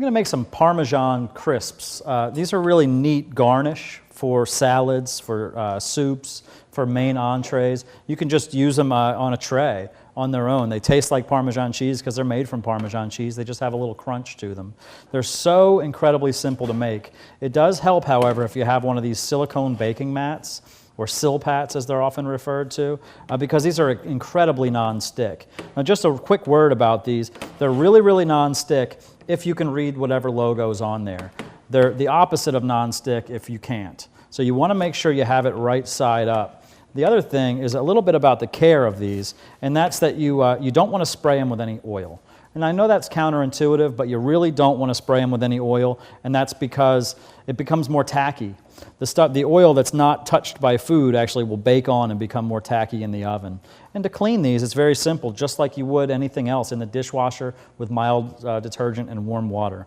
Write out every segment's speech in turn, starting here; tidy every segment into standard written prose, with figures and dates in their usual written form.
I'm going to make some Parmesan crisps. These are really neat garnish for salads, for soups, for main entrees. You can just use them on a tray on their own. They taste like Parmesan cheese because they're made from Parmesan cheese. They just have a little crunch to them. They're so incredibly simple to make. It does help, however, if you have one of these silicone baking mats, or silpats as they're often referred to, because these are incredibly non-stick. Now just a quick word about these. They're really, really non-stick if you can read whatever logo is on there. They're the opposite of non-stick if you can't. So you want to make sure you have it right side up. The other thing is a little bit about the care of these, and that's that you don't want to spray them with any oil. And I know that's counterintuitive, but you really don't want to spray them with any oil, and that's because it becomes more tacky. The oil that's not touched by food actually will bake on and become more tacky in the oven. And to clean these, it's very simple, just like you would anything else in the dishwasher with mild detergent and warm water.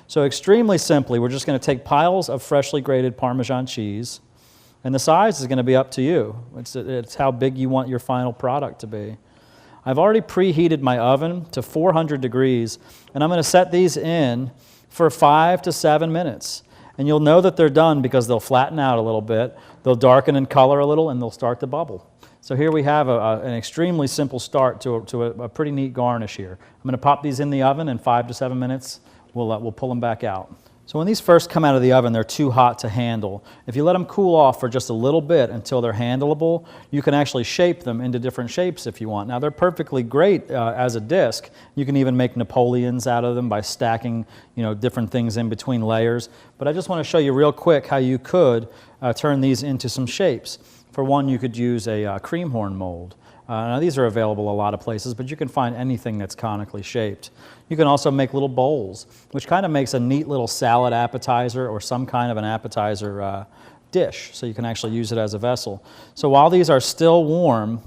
So extremely simply, we're just going to take piles of freshly grated Parmesan cheese, and the size is going to be up to you. It's how big you want your final product to be. I've already preheated my oven to 400 degrees, and I'm going to set these in for 5 to 7 minutes. And you'll know that they're done because they'll flatten out a little bit, they'll darken in color a little, and they'll start to bubble. So here we have an extremely simple start to a pretty neat garnish here. I'm going to pop these in the oven in 5 to 7 minutes. We'll pull them back out. So when these first come out of the oven, they're too hot to handle. If you let them cool off for just a little bit until they're handleable, you can actually shape them into different shapes if you want. Now they're perfectly great as a disc. You can even make Napoleons out of them by stacking, different things in between layers. But I just want to show you real quick how you could turn these into some shapes. For one, you could use a cream horn mold. Now these are available a lot of places, but you can find anything that's conically shaped. You can also make little bowls, which kind of makes a neat little salad appetizer or some kind of an appetizer dish, so you can actually use it as a vessel. So while these are still warm,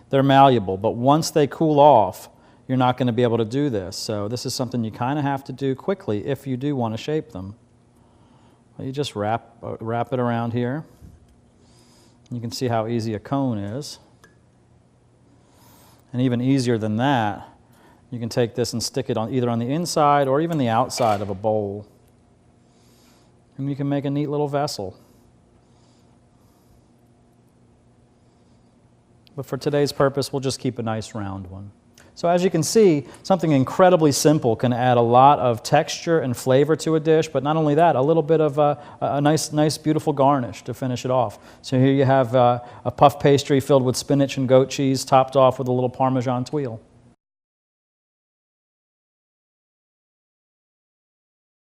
they're malleable, but once they cool off, you're not going to be able to do this. So this is something you kind of have to do quickly if you do want to shape them. Well, you just wrap it around here. You can see how easy a cone is. And even easier than that, you can take this and stick it on either on the inside or even the outside of a bowl. And you can make a neat little vessel. But for today's purpose, we'll just keep a nice round one. So as you can see, something incredibly simple can add a lot of texture and flavor to a dish, but not only that, a little bit of a nice, beautiful garnish to finish it off. So here you have a puff pastry filled with spinach and goat cheese, topped off with a little Parmesan tuile.